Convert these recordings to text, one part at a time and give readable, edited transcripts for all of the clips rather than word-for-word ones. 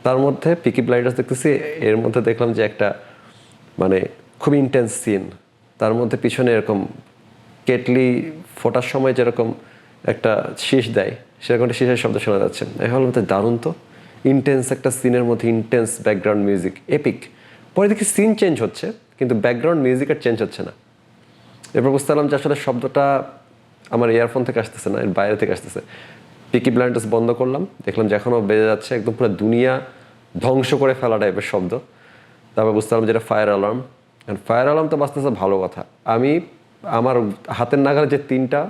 তার মধ্যে পিকি ব্লাইন্ডার্স দেখতেছি, এর মধ্যে দেখলাম যে একটা মানে খুব ইন্টেন্স সিন, তার মধ্যে পিছনে এরকম কেটলি ফোটার সময় যেরকম একটা শীষ দেয় সেরকম একটা শীষের শব্দ শোনা যাচ্ছে। এই হল মধ্যে দারুণ তো, ইন্টেন্স একটা সিনের মধ্যে ইন্টেন্স ব্যাকগ্রাউন্ড মিউজিক, এপিক। পরে দেখি সিন চেঞ্জ হচ্ছে কিন্তু ব্যাকগ্রাউন্ড মিউজিক আর চেঞ্জ হচ্ছে না। এরপর বুঝতে পারলাম যে আসলে শব্দটা আমার ইয়ারফোন থেকে আসতেছে না, এর বাইরে থেকে আসতেছে। পিকি ব্লাইন্ডার্স বন্ধ করলাম, দেখলাম যে এখনও বেজে যাচ্ছে, একদম পুরো দুনিয়া ধ্বংস করে ফেলা টাইপের শব্দ। তারপর বুঝতে পারলাম যে এটা ফায়ার অ্যালার্ম। ফায়ার অ্যালার্ম তো বাঁচতেছে ভালো কথা। আমি আমার হাতের নাগালে যে 3টা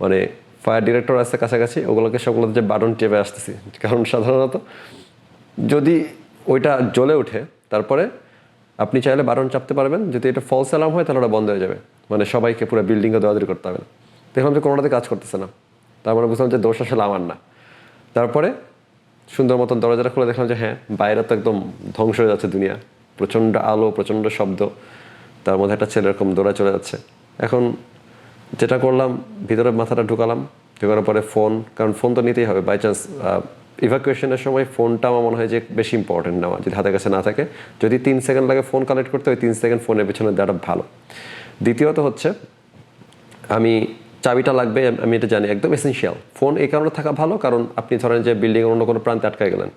মানে ফায়ার ডিরেক্টর আছে কাছাকাছি, ওগুলোকে সবগুলোতে যে বাটন টেপে আসতেছি, কারণ সাধারণত যদি ওইটা জ্বলে ওঠে তারপরে আপনি চাইলে বাটন চাপতে পারবেন, যদি এটা ফলস অ্যালার্ম হয় তাহলে ওটা বন্ধ হয়ে যাবে, মানে সবাইকে পুরো বিল্ডিংয়ে দৌড়াদৌড়ি করতে হবে না। দেখলাম যে কোনোটাতে কাজ করতেছে না, তারপরে বুঝলাম যে দোষ আসলে আমার না। তারপরে সুন্দর মতন দরজাটা খুলে দেখলাম যে হ্যাঁ, বাইরে তো একদম ধ্বংস হয়ে যাচ্ছে দুনিয়া, প্রচণ্ড আলো, প্রচণ্ড শব্দ, তার মধ্যে একটা ছেলে এরকম দৌড়ে চলে যাচ্ছে। এখন যেটা করলাম, ভিতরে মাথাটা ঢুকালাম, ঢুকানোর পরে ফোন, কারণ ফোন তো নিতেই হবে, বাই চান্স ইভাকুয়েশনের সময় ফোনটা আমার মনে হয় যে বেশি ইম্পর্টেন্ট নেওয়া, যদি হাতের কাছে না থাকে। যদি 3 সেকেন্ড লাগে ফোন কালেক্ট করতে, ওই 3 সেকেন্ড ফোনের পেছনে দেওয়াটা ভালো। দ্বিতীয়ত হচ্ছে আমি চাবিটা লাগবে, আমি এটা জানি, একদম এসেনশিয়াল। ফোন এই কারণে থাকা ভালো, কারণ আপনি ধরেন যে বিল্ডিংয়ের অন্য কোনো প্রান্তে আটকায় গেলেন,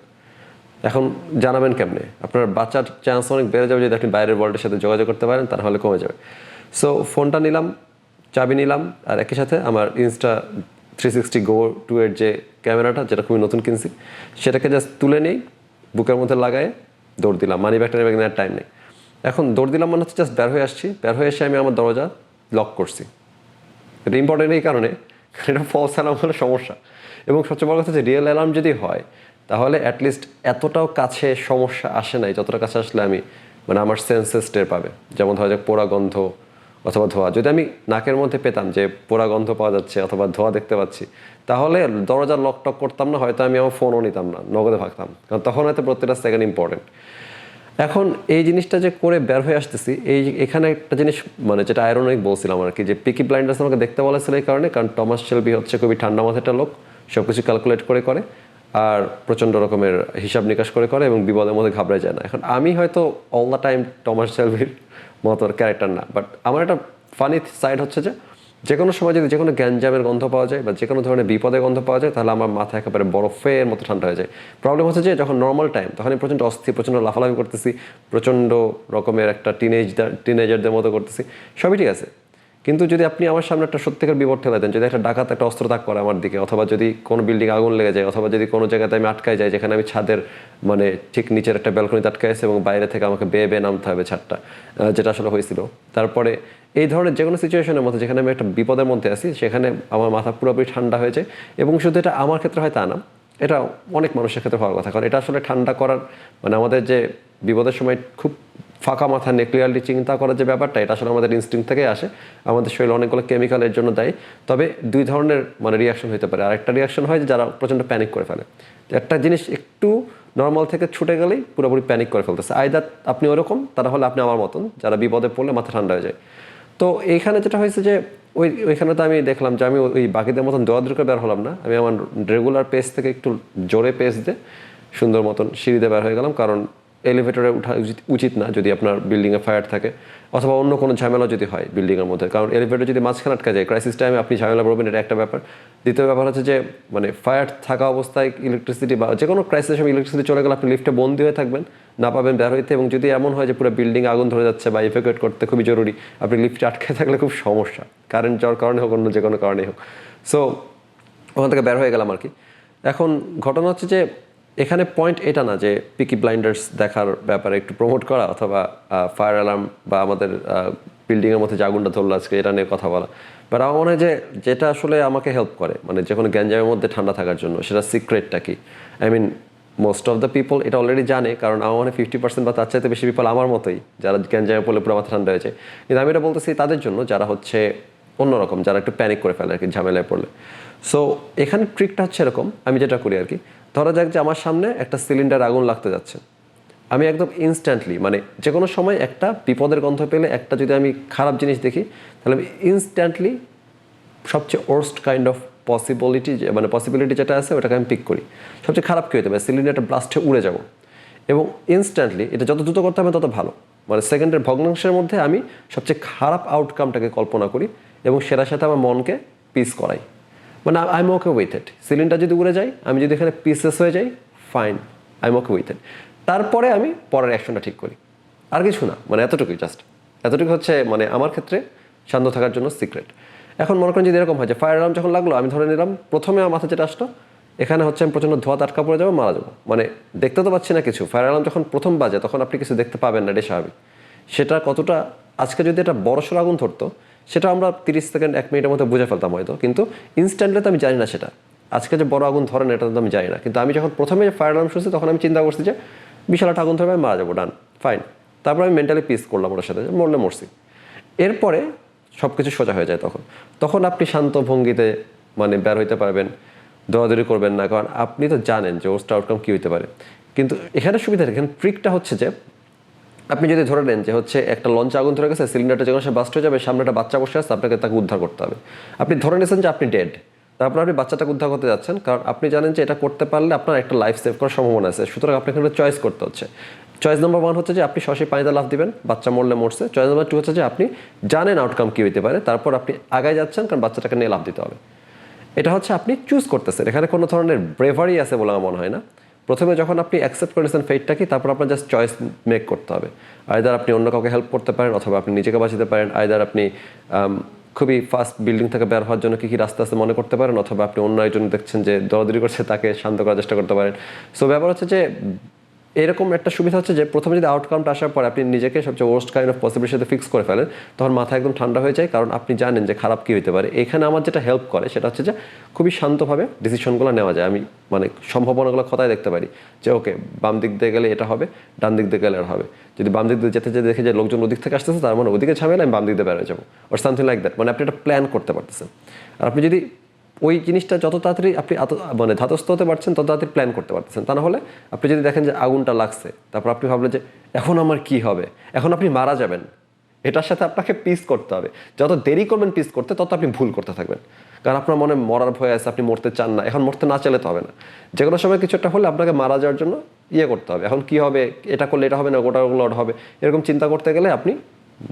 এখন জানাবেন কেমনে? আপনার বাঁচার চান্স অনেক বেড়ে যাবে যদি আপনি বাইরের ওয়ার্ল্ডের সাথে যোগাযোগ করতে পারেন, তাহলে কমে যাবে। সো ফোনটা নিলাম, চাবি নিলাম, আর একই সাথে আমার Insta360 Go 2 এর যে ক্যামেরাটা, যেটা খুবই নতুন কিনছি, সেটাকে জাস্ট তুলে নেই, বুকের মধ্যে লাগায় দৌড় দিলাম। মানি ব্যাগটা নেওয়ার টাইম নেই। এখন দৌড় দিলাম মানে হচ্ছে জাস্ট বের হয়ে আসছি, বের হয়ে এসে আমি আমার দরজা লক করছি। এটা ইম্পর্টেন্ট এই কারণে, এটা ফলস অ্যালার্ম হলে সমস্যা। এবং সবচেয়ে বড় কথা যে রিয়েল অ্যালার্ম যদি হয় তাহলে অ্যাটলিস্ট এতটাও কাছে সমস্যা আসে নাই, যতটা কাছে আসলে আমি মানে আমার সেন্সেস টের পাবে। যেমন ধরা যাক পোড়া গন্ধ অথবা ধোঁয়া, যদি আমি নাকের মধ্যে পেতাম যে পোড়া গন্ধ পাওয়া যাচ্ছে অথবা ধোঁয়া দেখতে পাচ্ছি, তাহলে দরজার লক টক করতাম না, হয়তো আমি আমার ফোনও নিতাম না, নগদে ভাগতাম, কারণ তখন হয়তো প্রত্যেকটা সেকেন্ড ইম্পর্টেন্ট। এখন এই জিনিসটা যে করে বের হয়ে আসতেছি, এখানে একটা জিনিস মানে যেটা আয়রনিক বলছিলাম আর কি, যে পিকি ব্লাইন্ডার্স আমাকে দেখতে বলেছিল এই কারণে, কারণ টমাস শেলবি হচ্ছে খুবই ঠান্ডা মাথার একটা লোক, সব কিছু ক্যালকুলেট করে করে আর প্রচণ্ড রকমের হিসাব নিকাশ করে করে এবং বিপদের মধ্যে ঘাবড়ে যায় না। এখন আমি হয়তো অল দ্য টাইম টমাস শেলবির মতো ক্যারেক্টার না, বাট আমার একটা ফানি সাইড হচ্ছে যে কোনো সময় যদি যে কোনো গ্যাঞ্জামের গন্ধ পাওয়া যায় বা যে কোনো ধরনের বিপদের গন্ধ পাওয়া যায়, তাহলে আমার মাথা একেবারে বরফের মতো ঠান্ডা হয়ে যায়। প্রবলেম হচ্ছে যে যখন নর্মাল টাইম, তখন আমি প্রচণ্ড অস্থির, প্রচণ্ড লাফালাফি করতেছি, প্রচণ্ড রকমের একটা টিনেজারদের মতো করতেছি, সবই ঠিক আছে। কিন্তু যদি আপনি আমার সামনে একটা সত্যিকার বিপদ ঠেলে দেন, যদি একটা ডাকাত একটা অস্ত্র তাক করে আমার দিকে, অথবা যদি কোনো বিল্ডিং আগুন লেগে যায়, অথবা যদি কোনো জায়গাতে আমি আটকায় যাই, যেখানে আমি ছাদের মানে ঠিক নিচের একটা ব্যালকনিতে আটকে আছে এবং বাইরে থেকে আমাকে বেয়ে বেয়ে নামতে হবে ছাদটা, যেটা আসলে হয়েছিল। তারপরে এই ধরনের যে কোনো সিচুয়েশনের মধ্যে যেখানে আমি একটা বিপদের মধ্যে আছি, সেখানে আমার মাথা পুরোপুরি ঠান্ডা হয়ে যায়। এবং শুধু এটা আমার ক্ষেত্রে হয় তা না, এটা অনেক মানুষের ক্ষেত্রে হওয়ার কথা, কারণ এটা আসলে ঠান্ডা করার মানে আমাদের যে বিপদের সময় খুব ফাঁকা মাথা নিয়ে ক্লিয়ারলি চিন্তা করার যে ব্যাপারটা, এটা আসলে আমাদের ইনস্টিংক্ট থেকে আসে। আমাদের শরীরে অনেকগুলো কেমিক্যালের জন্য দেয়। তবে 2 ধরনের মানে রিয়াকশন হতে পারে। আর একটা রিয়াকশন হয় যে যারা প্রচণ্ড প্যানিক করে ফেলে, একটা জিনিস একটু নর্মাল থেকে ছুটে গেলেই পুরোপুরি প্যানিক করে ফেলতেছে। আইদার আপনি ওরকম, তারা হলে আপনি আমার মতন, যারা বিপদে পড়লে মাথা ঠান্ডা হয়ে যায়। তো এইখানে যেটা হয়েছে যে ওইখানে তো আমি দেখলাম যে আমি ওই বাকিদের মতন দৌড়াদৌড়ি করে বের হলাম না, আমি আমার রেগুলার পেস থেকে একটু জোরে পেস দিয়ে সুন্দর মতন সিঁড়িতে বের হয়ে গেলাম, কারণ এলিভেটরে ওঠা উচিত না যদি আপনার বিল্ডিংয়ে ফায়ার থাকে অথবা অন্য কোনো ঝামেলা যদি হয় বিল্ডিংয়ের মধ্যে, কারণ এলিভেটর যদি মাঝখানে আটকা যায় ক্রাইসিস টাইমে আপনি ঝামেলা পড়বেন, এটা একটা ব্যাপার। দ্বিতীয় ব্যাপার হচ্ছে যে মানে ফায়ার থাকা অবস্থায় ইলেকট্রিসিটি বা যে কোনো ক্রাইসিসের সময় ইলেকট্রিসিটি চলে গেলে আপনি লিফটে বন্দী হয়ে থাকবেন, না পাবেন বের হইতে। এবং যদি এমন হয় যে পুরো বিল্ডিং আগুন ধরে যাচ্ছে বা ইভ্যাকুয়েট করতে খুবই জরুরি, আপনি লিফটে আটকে থাকলে খুব সমস্যা, কারেন্ট যাওয়ার কারণে হোক অন্য যে কোনো কারণেই হোক। সো ওখান থেকে বের হয়ে গেলাম আর কি। এখন ঘটনা হচ্ছে যে এখানে পয়েন্ট এটা না যে পিকি ব্লাইন্ডার্স দেখার ব্যাপারে একটু প্রমোট করা অথবা ফায়ার অ্যালার্ম বা আমাদের বিল্ডিংয়ের মধ্যে যে আগুনটা ধরলো আজকে এটা নিয়ে কথা বলা, বাট আমার মনে হয় যে যেটা আসলে আমাকে হেল্প করে মানে যে কোনো গ্যাঞ্জামের মধ্যে ঠান্ডা থাকার জন্য, সেটা সিক্রেটটা কি। I mean most of the people এটা অলরেডি জানে, কারণ আমার মনে হয় 50% বা তার চাইতে বেশি পিপল আমার মতোই, যারা গ্যাঞ্জামে পড়লে পুরো মাথা ঠান্ডা হয়েছে। কিন্তু আমি এটা বলতেছি তাদের জন্য যারা হচ্ছে অন্যরকম, যারা একটু প্যানিক করে ফেলে আর কি ঝামেলায় পড়লে। সো এখানে ট্রিকটা হচ্ছে এরকম, আমি যেটা করি আর কি, ধরা যাক যে আমার সামনে একটা সিলিন্ডার আগুন লাগতে যাচ্ছে, আমি একদম ইনস্ট্যান্টলি মানে যে কোনো সময় একটা বিপদের গন্ধ পেলে, একটা যদি আমি খারাপ জিনিস দেখি, তাহলে আমি ইনস্ট্যান্টলি সবচেয়ে ওয়ার্স্ট কাইন্ড অফ পসিবিলিটি যেটা আছে ওটাকে আমি পিক করি। সবচেয়ে খারাপ কী হতে পারে, সিলিন্ডারটা ব্লাস্টে উড়ে যাবো, এবং ইনস্ট্যান্টলি এটা যত দ্রুত করতে হবে তত ভালো, মানে সেকেন্ডের ভগ্নাংশের মধ্যে আমি সবচেয়ে খারাপ আউটকামটাকে কল্পনা করি এবং সেটার সাথে আমার মনকে পিস করাই, মানে I am okay with it. সিলিংটা যদি উড়ে যাই, আমি যদি এখানে পিসেস হয়ে যাই, fine, I am okay with ইট। তারপরে আমি পরের অ্যাকশনটা ঠিক করি, আর কিছু না, মানে এতটুকুই, জাস্ট এতটুকু হচ্ছে মানে আমার ক্ষেত্রে শান্ত থাকার জন্য সিক্রেট। এখন মনে করেন যদি এরকম হয় যে ফায়ার অ্যালার্ম যখন লাগলো, আমি ধরে নিলাম প্রথমে আমার মাথা যেটা আসলো, এখানে হচ্ছে আমি প্রচণ্ড ধোয়া আটকা পড়ে যাবো, মারা যাবো, মানে দেখতে তো পাচ্ছি না কিছু। ফায়ার অ্যালার্ম যখন প্রথম বাজে তখন আপনি কিছু দেখতে পাবেন না, এটা স্বাভাবিক। সেটা কতটা, আজকে যদি এটা বড়সড় আগুন ধরতো সেটা আমরা 30 সেকেন্ড 1 মিনিটের মধ্যে বুঝে ফেলতাম হয়তো, কিন্তু ইনস্ট্যান্টলি তো আমি জানি না সেটা আজকে যে বড় আগুন ধরে না, এটা তো আমি জানি না। কিন্তু আমি যখন প্রথমে ফায়ার অ্যালার্ম শুনছি তখন আমি চিন্তা করছি যে বিশাল একটা আগুন ধরবে, আমি মারা যাবো, ডান, ফাইন। তারপর আমি মেন্টালি পিস করলাম ওটার সাথে, মরলে মরছি। এরপরে সব কিছু সোজা হয়ে যায়। তখন আপনি শান্ত ভঙ্গিতে মানে বের হইতে পারবেন, দৌড়াদৌড়ি করবেন না, কারণ আপনি তো জানেন যে ওস্ট আউটকাম কী হইতে পারে। কিন্তু এখানে সুবিধা, এখানে ট্রিকটা হচ্ছে যে আপনি যদি ধরে নেন যে হচ্ছে একটা লঞ্চে আগুন ধরে গেছে, সিলিন্ডারটা যখন সে বাস্ট হয়ে যাবে, সামনে একটা বাচ্চা বসে আছে, আপনাকে তাকে উদ্ধার করতে হবে। আপনি ধরে নিয়েছেন যে আপনি ডেড, তারপর আপনি বাচ্চাটাকে উদ্ধার করতে যাচ্ছেন, কারণ আপনি জানেন যে এটা করতে পারলে আপনার একটা লাইফ সেভ করার সম্ভাবনা আছে। সুতরাং আপনাকে একটা চয়েস করতে হচ্ছে। চয়েস নাম্বার 1 হচ্ছে যে আপনি সরাসরি পানিতে লাফ দিবেন, বাচ্চা মরলে মরছে। চয়েস নাম্বার 2 হচ্ছে যে আপনি জানেন আউটকাম কী হইতে পারে, তারপর আপনি আগায় যাচ্ছেন, কারণ বাচ্চাটাকে নিয়ে লাফ দিতে হবে। এটা হচ্ছে আপনি চুজ করতেছেন, এখানে কোনো ধরনের ব্রেভারি আছে বলে আমার মনে হয় না। প্রথমে যখন আপনি অ্যাকসেপ্ট করেছেন ফেটটা কি, তারপর আপনার জাস্ট চয়েস মেক করতে হবে। আইদার আপনি অন্য কাউকে হেল্প করতে পারেন, অথবা আপনি নিজেকে বাঁচাতে পারেন। আইদার আপনি খুবই ফাস্ট বিল্ডিং থেকে বের হওয়ার জন্য কী কী রাস্তা আছে মনে করতে পারেন, অথবা আপনি অন্য একজন দেখছেন যে দৌড়াদৌড়ি করছে, তাকে শান্ত করার চেষ্টা করতে পারেন। সো ব্যাপার হচ্ছে যে এরকম একটা সুবিধা হচ্ছে যে প্রথমে যদি আউটকামটা আসার পরে আপনি নিজেকে সবচেয়ে ওয়ার্স্ট কাইন্ড অফ পসিবিলিটির সাথে ফিক্স করে ফেলেন, তখন মাথা একদম ঠান্ডা হয়ে যায়, কারণ আপনি জানেন যে খারাপ কী হতে পারে। এখানে আমার যেটা হেল্প করে সেটা হচ্ছে যে খুবই শান্তভাবে ডিসিশনগুলো নেওয়া যায়। আমি মানে সম্ভাবনাগুলো খতায় দেখতে পারি যে ওকে, বাম দিক দিয়ে গেলে এটা হবে, ডান দিক দিয়ে গেলে এটা হবে। যদি বাম দিক দিয়ে যেতে যেতে দেখে যে লোকজন ওদিক থেকে আসতেছে, তার মানে ওদিকে ঝামেলা, আমি বাম দিক দিয়ে বেরোয় যাবো, ওর সামথিং লাইক দ্যাট। মানে আপনি একটা প্ল্যান করতে পারতেছেন। আর আপনি যদি ওই জিনিসটা যত তাড়াতাড়ি আপনি মানে ধাতস্থ হতে পারছেন, তত তাড়াতাড়ি প্ল্যান করতে পারতেছেন। তা না হলে আপনি যদি দেখেন যে আগুনটা লাগছে, তারপর আপনি ভাবলেন যে এখন আমার কি হবে, এখন আপনি মারা যাবেন, এটার সাথে আপনাকে পিস করতে হবে। যত দেরি করবেন পিস করতে, তত আপনি ভুল করতে থাকবেন, কারণ আপনার মনে মরার ভয় আছে, আপনি মরতে চান না। এখন মরতে না চাইলে তো হবে না। যে কোনো সময় কিছু একটা হলে আপনাকে মারা যাওয়ার জন্য করতে হবে। এখন কি হবে, এটা করলে এটা হবে না, ওটা করলে ওটা হবে, এরকম চিন্তা করতে গেলে আপনি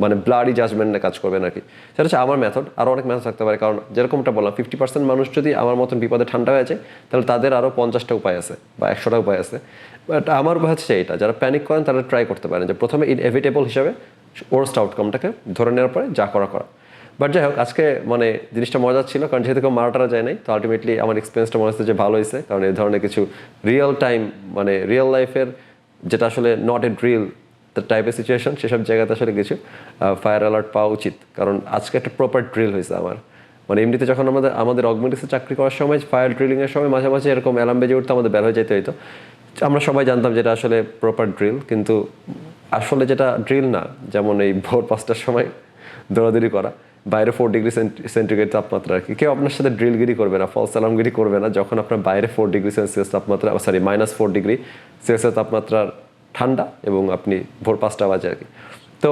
মানে ব্লাডি জাজমেন্টে কাজ করবেন আর কি। সেটা হচ্ছে আমার মেথড। আরও অনেক মেথড থাকতে পারে, কারণ যেরকমটা বললাম 50% মানুষ যদি আমার মতন বিপদে ঠান্ডা হয়ে যায়, তাহলে তাদের আরও 50টা উপায় আছে বা 100টা উপায় আছে। বাট আমার উপায় হচ্ছে এইটা, যারা প্যানিক করেন তারা ট্রাই করতে পারেন যে প্রথমে ইনএভিটেবল হিসাবে ওয়ার্স্ট আউটকামটাকে ধরে নেওয়ার পরে যা করা। বাট যাই হোক, আজকে মানে জিনিসটা মজার ছিল, কারণ যেহেতু কেউ মারাটারা যায় নাই, তো আলটিমেটলি আমার এক্সপিরিয়েন্সটা মনে হচ্ছে যে ভালো হয়েছে। কারণ এই ধরনের কিছু রিয়েল টাইম মানে রিয়েল লাইফের যেটা আসলে নট এ ড্রিল টাইপের সিচুয়েশন, সেসব জায়গাতে আসলে কিছু ফায়ার অ্যালার্ট পাওয়া উচিত। কারণ আজকে একটা প্রপার ড্রিল হয়েছে আমার। মানে এমনিতে যখন আমাদের অগমেন্টিসে চাকরি করার সময় ফায়ার ড্রিলিংয়ের সময় মাঝে মাঝে এরকম অ্যালার্ম বেজে উঠতে আমাদের বের হয়ে যেতে হইতো। আমরা সবাই জানতাম যেটা আসলে প্রপার ড্রিল, কিন্তু আসলে যেটা ড্রিল না, যেমন এই ভোর 5টার সময় দৌড়াদৌড়ি করা, বাইরে 4 ডিগ্রি সেন্টিগ্রেড তাপমাত্রা আর কি। কেউ আপনার সাথে ড্রিলগিরি করবে না, ফলস অ্যালার্মগিরি করবে না যখন আপনার বাইরে 4 ডিগ্রি সেলসিয়াস তাপমাত্রা, -4 ডিগ্রি সেলসিয়াস তাপমাত্রার ঠান্ডা এবং আপনি ভোর 5টা বাজে আর কি। তো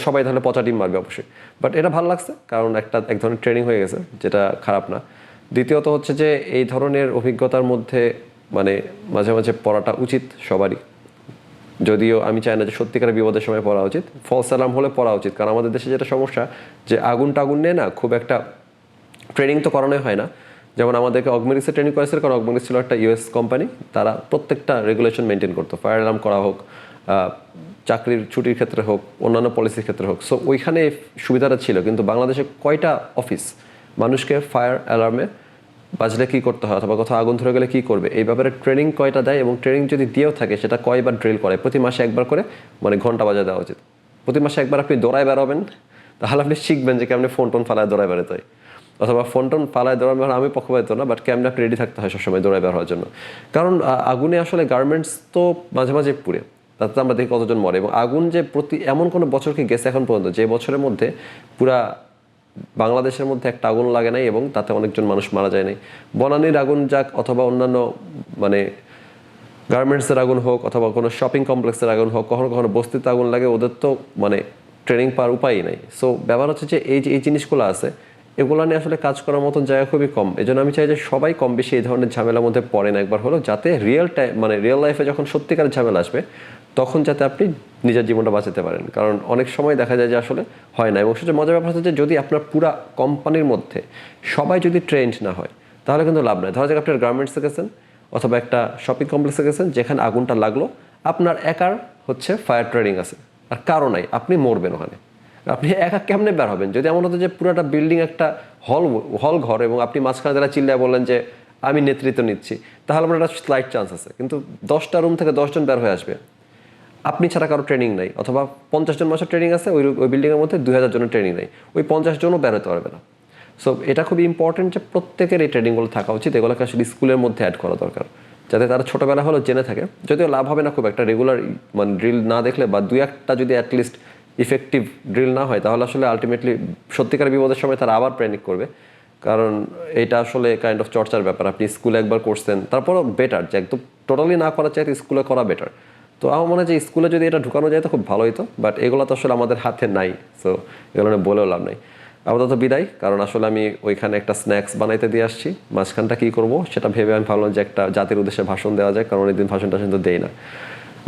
সবাই তাহলে পচা ডিম মারবে অবশ্যই। বাট এটা ভালো লাগছে, কারণ এক ধরনের ট্রেনিং হয়ে গেছে, যেটা খারাপ না। দ্বিতীয়ত হচ্ছে যে এই ধরনের অভিজ্ঞতার মধ্যে মানে মাঝে মাঝে পড়াটা উচিত সবারই, যদিও আমি চাই না যে সত্যিকারের বিপদের সময় পড়া উচিত। ফলস অ্যালার্ম হলে পড়া উচিত, কারণ আমাদের দেশে যেটা সমস্যা যে আগুন নিয়ে না খুব একটা ট্রেনিং তো করানোই হয় না। যেমন আমাদেরকে অগমেনিক্সে ট্রেনিং করেছিল, কারণ অগমেনিক্স ছিল একটা ইউএস কোম্পানি, তারা প্রত্যেকটা রেগুলেশন মেনটেন করতো, ফায়ার অ্যালার্ম করা হোক, চাকরির ছুটির ক্ষেত্রে হোক, অন্যান্য পলিসির ক্ষেত্রে হোক। সো ওইখানে সুবিধাটা ছিল, কিন্তু বাংলাদেশে কয়টা অফিস মানুষকে ফায়ার অ্যালার্মে বাজলে কী করতে হয়, অথবা কোথাও আগুন ধরে গেলে কী করবে, এই ব্যাপারে ট্রেনিং কয়টা দেয়, এবং ট্রেনিং যদি দিয়েও থাকে সেটা কয়বার ড্রিল করে। প্রতি মাসে একবার করে মানে ঘন্টা বাজা দেওয়া উচিত। প্রতি মাসে একবার আপনি দৌড়ায় বেরোবেন, তাহলে আপনি শিখবেন যে কেমনি ফোন টোন ফালায় দৌড়ায় বেরোতে হয়, অথবা ফোন টোন ফালায় দৌড়ানো। আমি পক্ষপাতিত্ব না, বাট কেমনি আপনি রেডি থাকতে হয় সবসময় দৌড়ায় বের হওয়ার জন্য। কারণ আগুনে আসলে গার্মেন্টস তো মাঝে মাঝে পুড়ে, তাতে আমরা দেখি কতজন মরে। এবং আগুন যে এমন কোনো বছর কি গেছে এখন পর্যন্ত যে বছরের মধ্যে পুরা বাংলাদেশের মধ্যে একটা আগুন লাগে নাই এবং তাতে অনেকজন মানুষ মারা যায় নাই। বনানীর আগুন যাক, অথবা অন্যান্য মানে গার্মেন্টসের আগুন হোক, অথবা কোনো শপিং কমপ্লেক্সের আগুন হোক, কখনো কখনো বস্তিতে আগুন লাগে, ওদের তো মানে ট্রেনিং পাওয়ার উপায়ই নাই। সো ব্যাপার হচ্ছে যে এই জিনিসগুলো আছে, এগুলো নিয়ে আসলে কাজ করার মতন জায়গা খুবই কম। এই জন্য আমি চাই যে সবাই কম বেশি এই ধরনের ঝামেলার মধ্যে পড়েন একবার হলো, যাতে রিয়েল লাইফে যখন সত্যিকার ঝামেলা আসবে তখন যাতে আপনি নিজের জীবনটা বাঁচাতে পারেন। কারণ অনেক সময় দেখা যায় যে আসলে হয় না। এবং সবচেয়ে মজার ব্যাপার হচ্ছে যে যদি আপনার পুরা কোম্পানির মধ্যে সবাই যদি ট্রেন্ড না হয় তাহলে কিন্তু লাভ নাই। ধরা যাক আপনার গার্মেন্টসে গেছেন অথবা একটা শপিং কমপ্লেক্সে গেছেন, যেখানে আগুনটা লাগলো, আপনার একার হচ্ছে ফায়ার ট্রেনিং আছে আর কারো নাই, আপনি মরবেন ওখানে। আপনি একা কেমনে বের হবেন? যদি এমন হতো যে পুরোটা বিল্ডিং একটা হল ঘর এবং আপনি মাঝখানে যারা চিল্লায় বললেন যে আমি নেতৃত্ব নিচ্ছি, তাহলে আপনার একটা স্লাইট চান্স আছে। কিন্তু 10টা রুম থেকে 10 জন বের হয়ে আসবে, আপনি ছাড়া কারো ট্রেনিং নাই, অথবা 50 জন মানুষের ট্রেনিং আছে, ওই বিল্ডিংয়ের মধ্যে 2000 জনের ট্রেনিং নেই, ওই 50 জনও বের হতে পারবে না। সো এটা খুবই ইম্পর্টেন্ট যে প্রত্যেকের এই ট্রেনিংগুলো থাকা উচিত। এগুলোকে আসলে স্কুলের মধ্যে অ্যাড করা দরকার, যাতে তারা ছোটোবেলা হলেও জেনে থাকে। যদিও লাভ হবে না খুব একটা, রেগুলার মানে ড্রিল না দেখলে বা 2-1টা যদি অ্যাটলিস্ট ইফেক্টিভ ড্রিল না হয় তাহলে আসলে আলটিমেটলি সত্যিকার বিপদের সময় তারা আবার প্যানিক করবে। কারণ এটা আসলে কাইন্ড অফ চর্চার ব্যাপার। আপনি স্কুলে একবার করছেন, তারপরও বেটার যে একদম টোটালি না করার চাইতে স্কুলে করা বেটার। তো আমার মনে হয় যে স্কুলে যদি এটা ঢুকানো যায় তো খুব ভালো হতো, বাট এগুলো তো আসলে আমাদের হাতে নাই। সো এগুলো নিয়ে বলেও লাভ নাই। আপাতত বিদায়, কারণ আসলে আমি ওইখানে একটা স্ন্যাক্স বানাইতে দিয়ে আসছি। মাঝখানটা কী করবো সেটা ভেবে আমি ভাবলাম যে একটা জাতির উদ্দেশ্যে ভাষণ দেওয়া যায়, কারণ অনেকদিন ভাষণ টাষণ তো দেই না।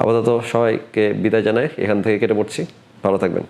আপাতত সবাইকে বিদায় জানাই, এখান থেকে কেটে পড়ছি। ভালো থাকবেন।